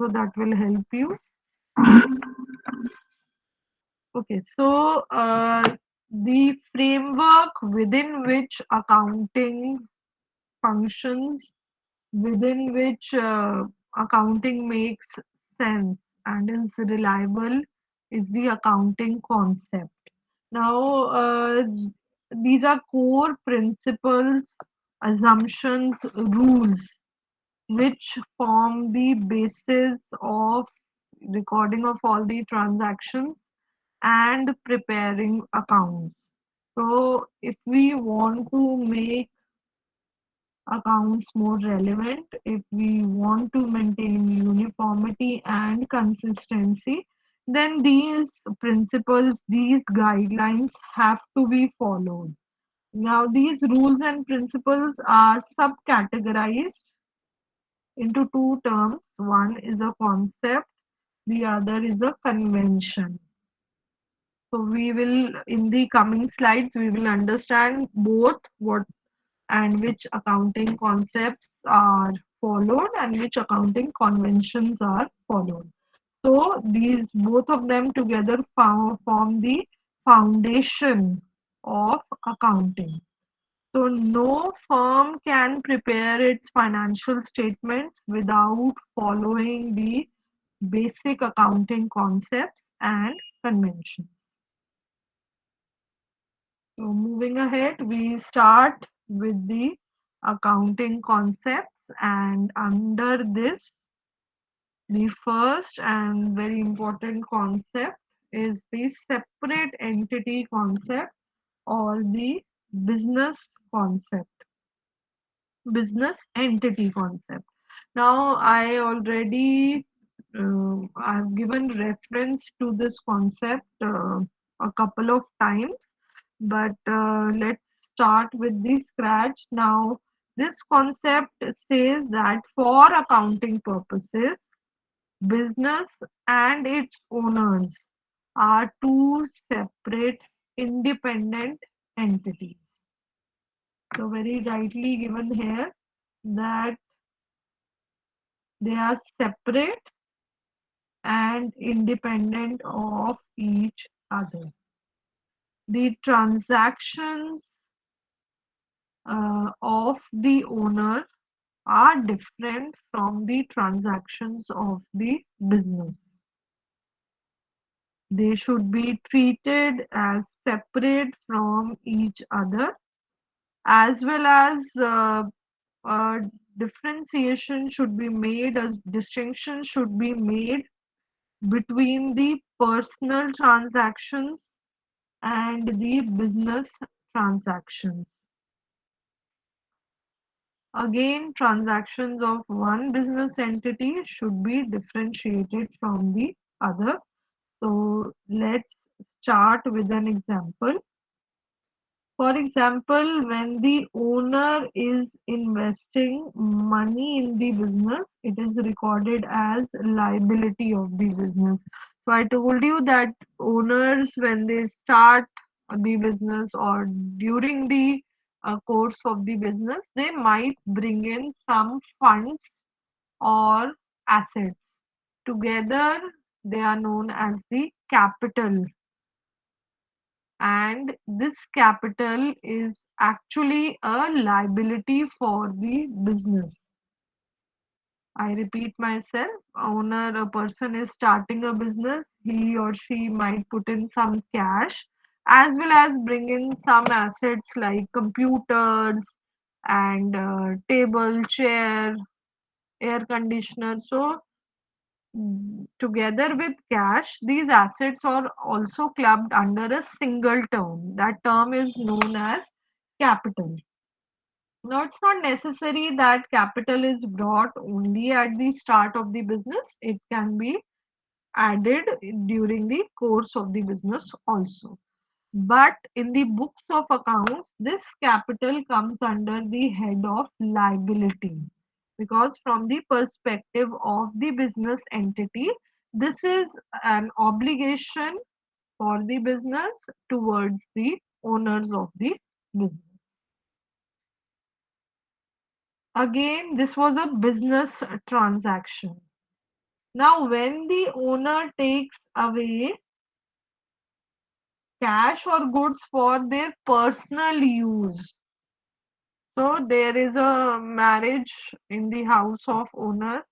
so that will help you. Okay, so the framework within which accounting functions, within which accounting makes sense and is reliable, is the accounting concept. Now, these are core principles, assumptions, rules which form the basis of recording of all the transactions and preparing accounts. So, if we want to make accounts more relevant, if we want to maintain uniformity and consistency, then these principles, these guidelines have to be followed. Now, these rules and principles are subcategorized into two terms. One is a concept, the other is a convention. So we will, in the coming slides, we will understand both what and which accounting concepts are followed and which accounting conventions are followed. So these both of them together form the foundation of accounting. So no firm can prepare its financial statements without following the basic accounting concepts and conventions. So moving ahead, we start with the accounting concepts, and under this, the first and very important concept is the separate entity concept or the business concept, business entity concept. Now, I already I've given reference to this concept a couple of times, but let's start with the scratch. Now, this concept says that for accounting purposes, business and its owners are two separate independent entities. So, very rightly given here that they are separate and independent of each other. The transactions of the owner are different from the transactions of the business. They should be treated as separate from each other, as well as uh, differentiation should be made, as distinction should be made between the personal transactions and the business transactions. Again, transactions of one business entity should be differentiated from the other. So let's start with an example. For example, when the owner is investing money in the business, it is recorded as liability of the business. So I told you that owners, when they start the business or during the course of the business, they might bring in some funds or assets. Together, they are known as the capital, and this capital is actually a liability for the business. I repeat myself, owner, a person is starting a business, he or she might put in some cash as well as bring in some assets like computers and table, chair, air conditioner. So together with cash, these assets are also clubbed under a single term. That term is known as capital. Now, it's not necessary that capital is brought only at the start of the business, it can be added during the course of the business also. But in the books of accounts, this capital comes under the head of liability, because from the perspective of the business entity, this is an obligation for the business towards the owners of the business. Again, this was a business transaction. Now, when the owner takes away cash or goods for their personal use, so there is a marriage in the house of owner.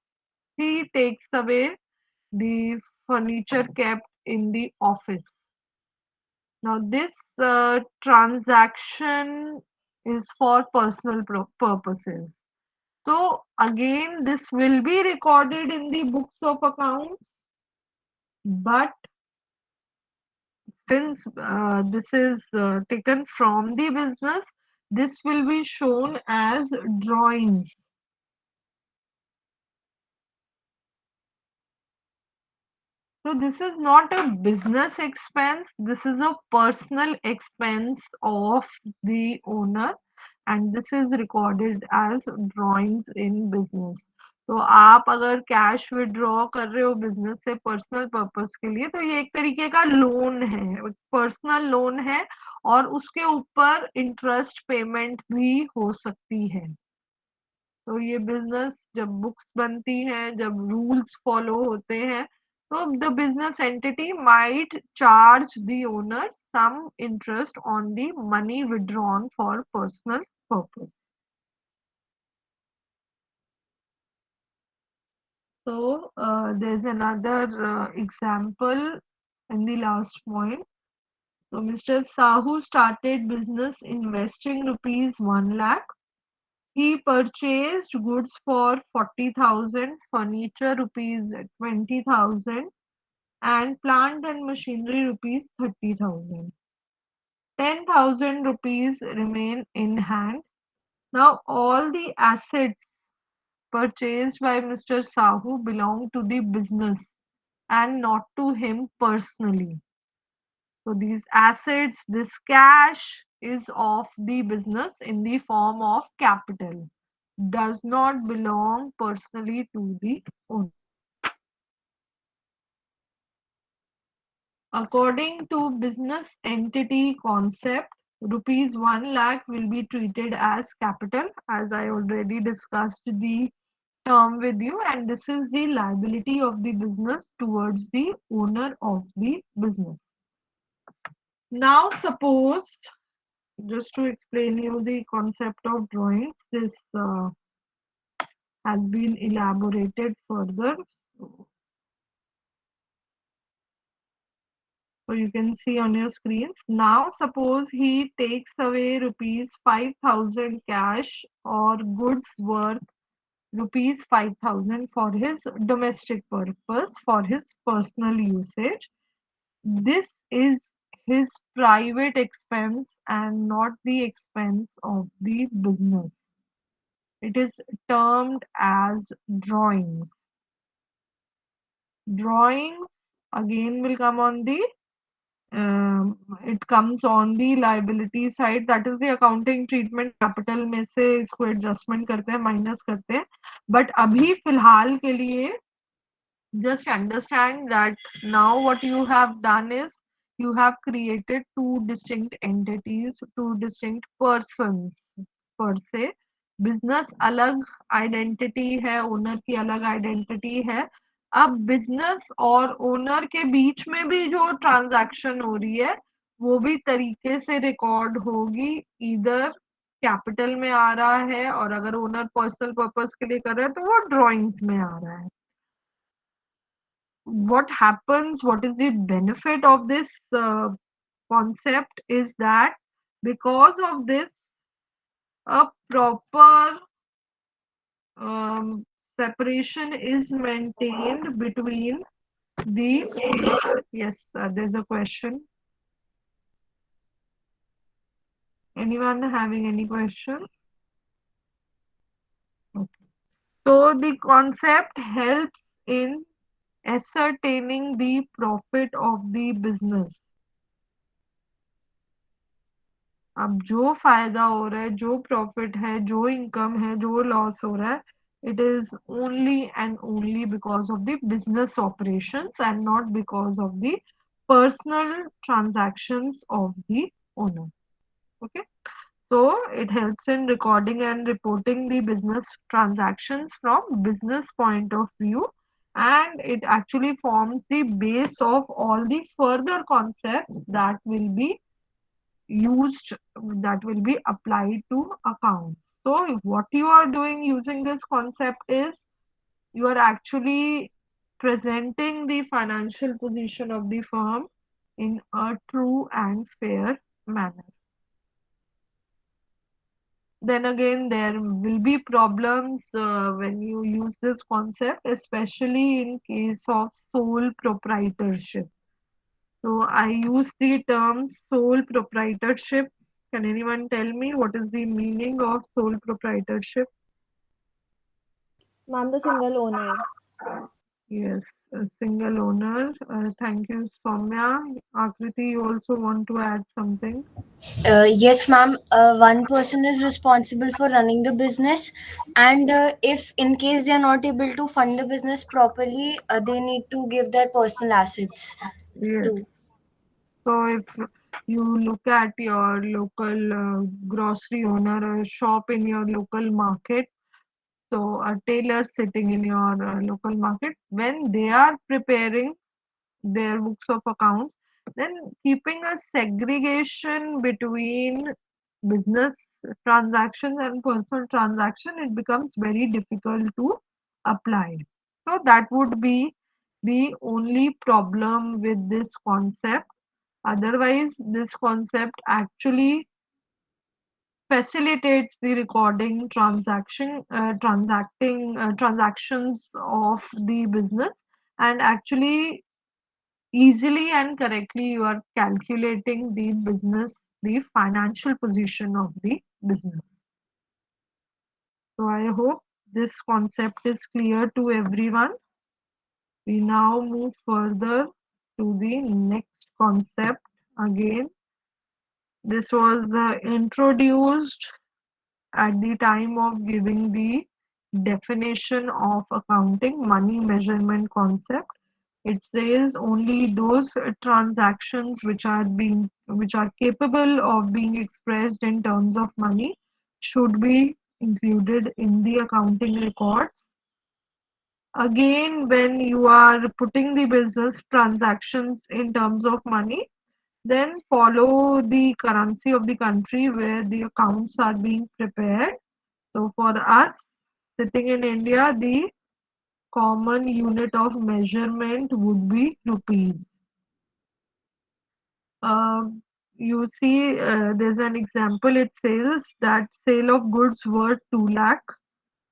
He takes away the furniture kept in the office. Now, this transaction is for personal purposes. So, again, this will be recorded in the books of accounts, but since this is taken from the business, this will be shown as drawings. So this is not a business expense, this is a personal expense of the owner, and this is recorded as drawings in business. तो आप अगर cash withdraw कर रहे हो business से personal purpose के लिए तो ये एक तरीके का लोन है, पर्सनल लोन है, और उसके ऊपर इंटरेस्ट पेमेंट भी हो सकती है। तो ये बिजनेस जब बुक्स बनती हैं, जब रूल्स फॉलो होते हैं, तो the business entity might charge the owner some interest on the money withdrawn for personal purpose. So there's another example in the last point. So Mr. Sahu started business investing rupees 1 lakh. He purchased goods for 40,000, furniture rupees 20,000, and plant and machinery rupees 30,000. 10,000 rupees remain in hand. Now all the assets purchased by Mr. Sahu belong to the business and not to him personally. So these assets, this cash is of the business in the form of capital, does not belong personally to the owner. According to business entity concept, rupees 1 lakh will be treated as capital, as I already discussed the term with you, and this is the liability of the business towards the owner of the business. Now suppose, just to explain you the concept of drawings, this has been elaborated further. So you can see on your screens. Now suppose he takes away rupees 5,000 cash or goods worth rupees 5,000 for his domestic purpose, for his personal usage. This is his private expense and not the expense of the business. It is termed as drawings. Drawings again will come on the it comes on the liability side, that is the accounting treatment, capital में से इसको adjustment करते हैं, minus करते हैं, but अभी फिलहाल के लिए just understand that now what you have done is you have created two distinct entities, two distinct persons per se. Business अलग आइडेंटिटी है, ओनर की अलग आइडेंटिटी है. अब बिजनेस और ओनर के बीच में भी जो ट्रांजैक्शन हो रही है वो भी तरीके से रिकॉर्ड होगी. इधर कैपिटल में आ रहा है और अगर ओनर पर्सनल पर्पस के लिए कर रहा है तो वो ड्राइंग्स में आ रहा है. What happens, what is the benefit of this concept is that because of this, a proper um, separation is maintained between the, yes, there's a question. Anyone having any question? Okay. So the concept helps in ascertaining the profit of the business. अब जो फायदा हो रहा है, जो profit है, जो income है, जो लॉस हो रहा है, it is only and only because of the business operations and not because of the personal transactions of the owner. Okay, so it helps in recording and reporting the business transactions from business point of view and it actually forms the base of all the further concepts that will be used, that will be applied to accounts. So what you are doing using this concept is you are actually presenting the financial position of the firm in a true and fair manner. Then again, there will be problems when you use this concept, especially in case of sole proprietorship. So I use the term sole proprietorship. Can anyone tell me what is the meaning of sole proprietorship? Ma'am, the single owner. Yes, a single owner. Thank you, Soumya. Akriti, you also want to add something? Yes, ma'am. One person is responsible for running the business, and if in case they are not able to fund the business properly, they need to give their personal assets Yes. too. So if you look at your local grocery owner, a shop in your local market, so a tailor sitting in your local market, when they are preparing their books of accounts, then keeping a segregation between business transactions and personal transaction, it becomes very difficult to apply. So that would be the only problem with this concept. Otherwise, this concept actually facilitates the recording transactions of the business, and actually easily and correctly you are calculating the financial position of the business. So I hope this concept is clear to everyone. We now move further to the next concept. Again, this was introduced at the time of giving the definition of accounting money measurement concept. It says only those transactions which are capable of being expressed in terms of money should be included in the accounting records. Again, when you are putting the business transactions in terms of money, then follow the currency of the country where the accounts are being prepared. So for us sitting in India, the common unit of measurement would be rupees. You see, there's an example. It says that sale of goods worth 2 lakh,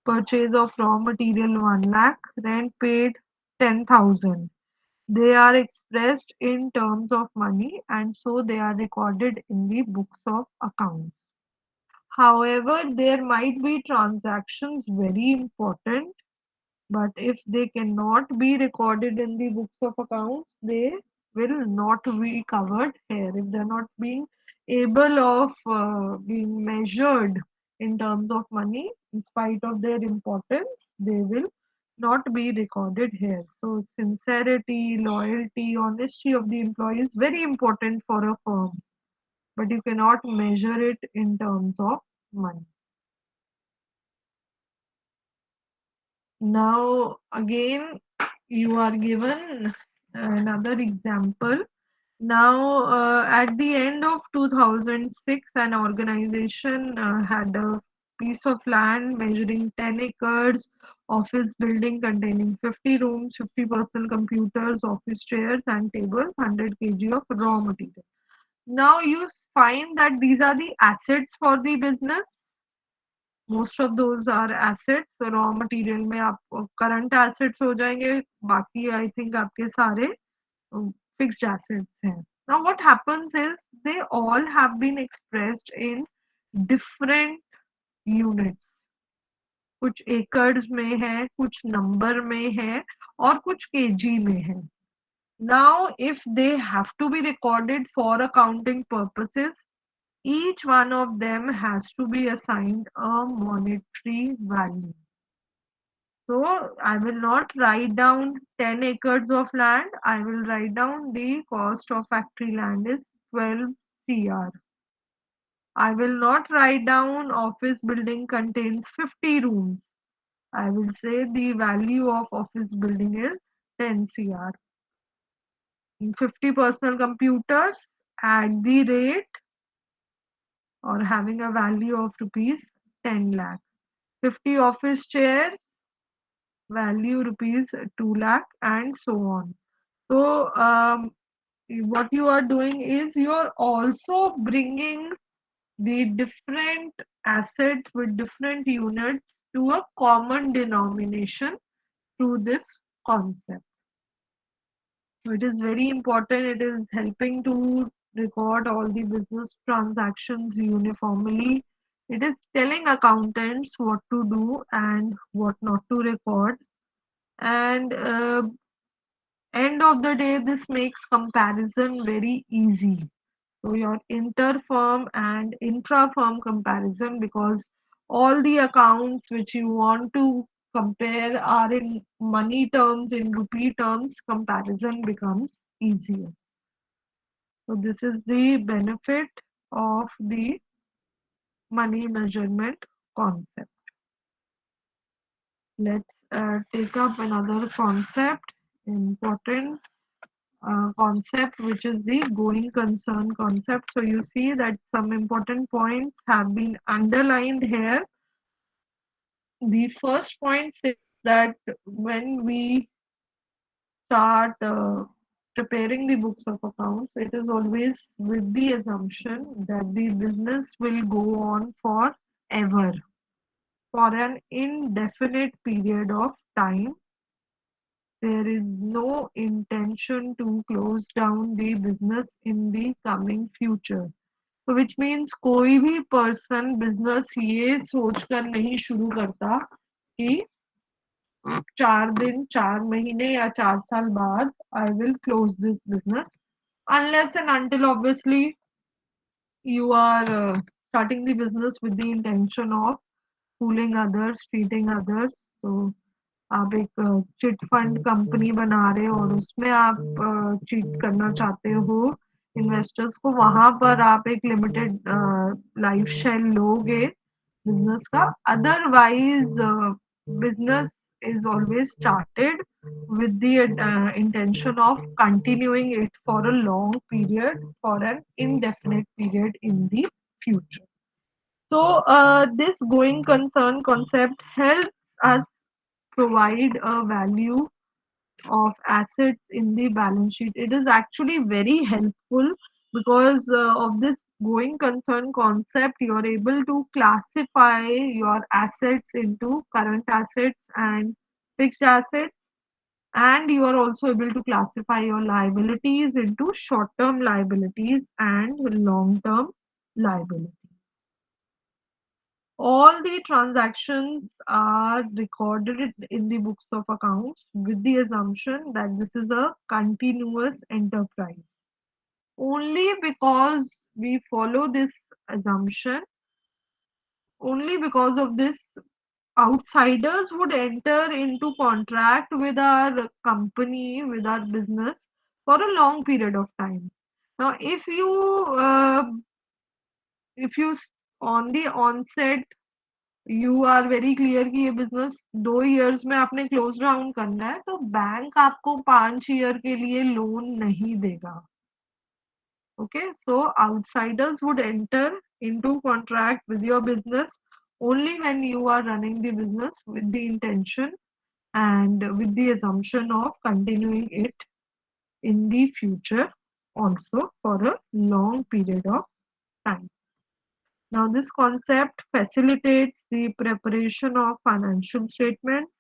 purchase of raw material 1 lakh, rent paid 10,000. They are expressed in terms of money, and so they are recorded in the books of accounts. However, there might be transactions very important, but if they cannot be recorded in the books of accounts, they will not be covered here. If they're not being able of being measured in terms of money, in spite of their importance, they will not be recorded here. So sincerity, loyalty, honesty of the employee is very important for a firm, but you cannot measure it in terms of money. Now, again, you are given another example. Now, at the end of 2006, an organization had a piece of land measuring 10 acres, office building containing 50 rooms, 50 personal computers, office chairs and tables, 100 kg of raw material. Now, you find that these are the assets for the business. Most of those are assets raw material में आप current assets हो जाएंगे बाकी I think आपके सारे fixed assets हैं now what happens is they all have been expressed in different units कुछ एकड़ में है कुछ नंबर में है और कुछ केजी में है now if they have to be recorded for accounting purposes each one of them has to be assigned a monetary value. So I will not write down 10 acres of land. I will write down the cost of factory land is 12 CR. I will not write down office building contains 50 rooms. I will say the value of office building is 10 CR. 50 personal computers at the rate or having a value of rupees 10 lakh. 50 office chairs, value rupees 2 lakh, and so on. So, what you are doing is you are also bringing the different assets with different units to a common denomination through this concept. So it is very important. It is helping to record all the business transactions uniformly. It is telling accountants what to do and what not to record. And end of the day, this makes comparison very easy. So your inter-firm and intra-firm comparison, because all the accounts which you want to compare are in money terms, in rupee terms, comparison becomes easier. So this is the benefit of the money measurement concept. Let's take up another concept, important concept, which is the going concern concept. So you see that some important points have been underlined here. The first point says that when we start preparing the books of accounts, it is always with the assumption that the business will go on forever, for an indefinite period of time. There is no intention to close down the business in the coming future. So which means कोई भी person business ये सोचकर नहीं शुरू करता कि 4 दिन 4 महीने या 4 साल बाद I will close this business, unless and until obviously you are starting the business with the intention of fooling others, cheating others. So आप एक चिट फंड कंपनी बना रहे हो और उसमें आप चीट करना चाहते हो इन्वेस्टर्स को, वहां पर आप एक लिमिटेड लाइफ शेयर लोगे बिजनेस का. Otherwise business is always started with the intention of continuing it for a long period, for an indefinite period in the future. So, this going concern concept helps us provide a value of assets in the balance sheet. It is actually very helpful because of this going concern concept, you are able to classify your assets into current assets and fixed assets, and you are also able to classify your liabilities into short term liabilities and long term liabilities. All the transactions are recorded in the books of accounts with the assumption that this is a continuous enterprise. Only because we follow this assumption, only because of this, outsiders would enter into contract with our company, with our business for a long period of time. Now, if you on the onset you are very clear कि ये business 2 years में आपने close down करना है, तो bank आपको 5 year के लिए लोन नहीं देगा. Okay, so outsiders would enter into contract with your business only when you are running the business with the intention and with the assumption of continuing it in the future also for a long period of time. Now, this concept facilitates the preparation of financial statements.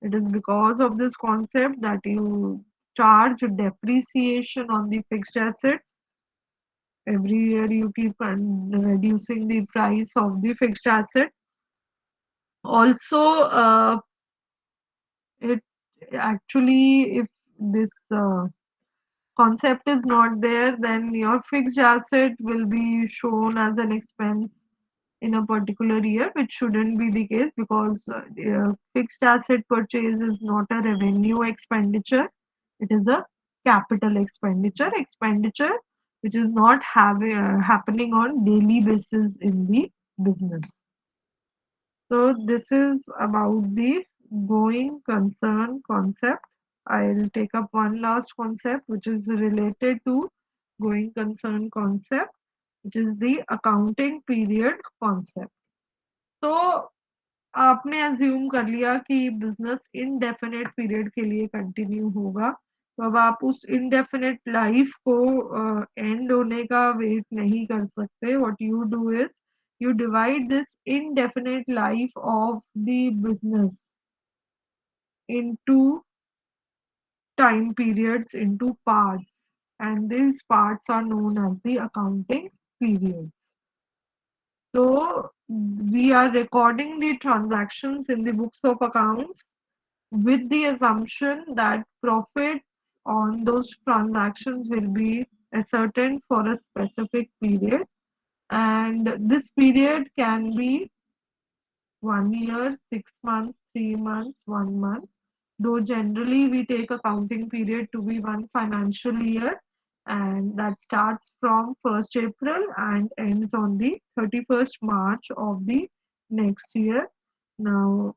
It is because of this concept that you charge depreciation on the fixed assets. Every year you keep reducing the price of the fixed asset. Also, it actually, if this concept is not there, then your fixed asset will be shown as an expense in a particular year, which shouldn't be the case because fixed asset purchase is not a revenue expenditure. It is a capital expenditure which is not happening on daily basis in the business. So this is about the going concern concept. I'll take up one last concept which is related to going concern concept, which is the accounting period concept. तो आपने assume कर लिया कि business indefinite period के लिए continue होगा, तो अब आप उस इनडेफिनेट लाइफ को एंड होने का वेट नहीं कर सकते. What you do is you divide this indefinite life of the business into time periods, into parts, and these parts are known as the accounting periods. So we are recording the transactions in the books of accounts with the assumption that profits on those transactions will be ascertained for a specific period, and this period can be 1 year, 6 months, 3 months, 1 month. Though generally we take accounting period to be one financial year, and that starts from 1st April and ends on the 31st March of the next year. Now,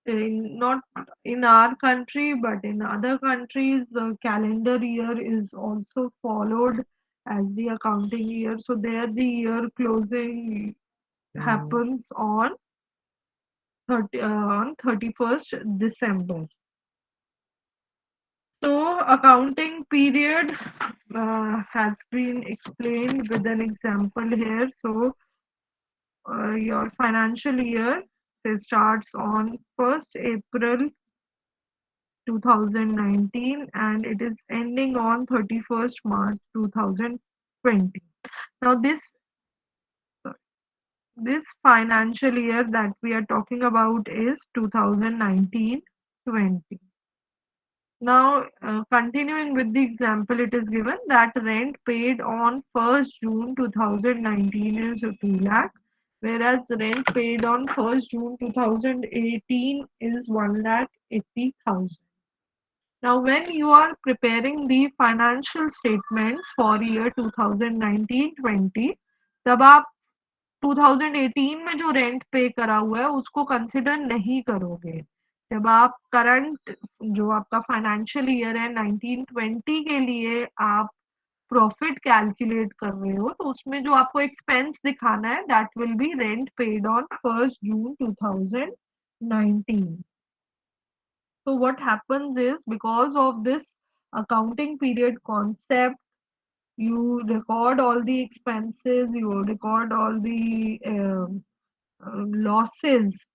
not in our country, but in other countries, the calendar year is also followed as the accounting year. So there the year closing happens on 31st December. So accounting period has been explained with an example here. So your financial year say starts on 1st April 2019 and it is ending on 31st March 2020. Now this financial year that we are talking about is 2019-20. Now, continuing with the example, it is given that rent paid on 1st June 2019 is 2 lakh, whereas rent paid on 1st June 2018 is 1 lakh 80,000. Now, when you are preparing the financial statements for year 2019-20, तब आप 2018 में जो rent पे करा हुआ है उसको consider नहीं करोगे. जब आप करंट जो आपका फाइनेंशियल ईयर है 1920 के लिए आप प्रॉफिट कैलकुलेट कर रहे हो तो उसमें जो आपको एक्सपेंस दिखाना है that will be rent paid on 1st June 2019. So what happens is because of this accounting period concept, you record all the expenses, you record all the losses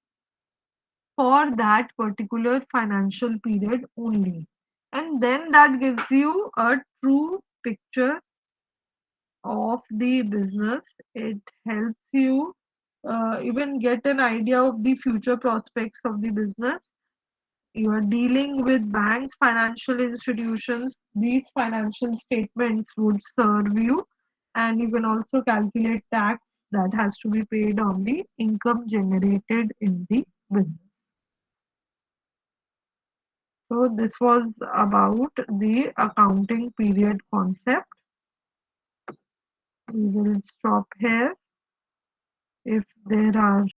for that particular financial period only, and then that gives you a true picture of the business. It helps you even get an idea of the future prospects of the business. You are dealing with banks, financial institutions, these financial statements would serve you, and you can also calculate tax that has to be paid on the income generated in the business. So this was about the accounting period concept. We will stop here. If there are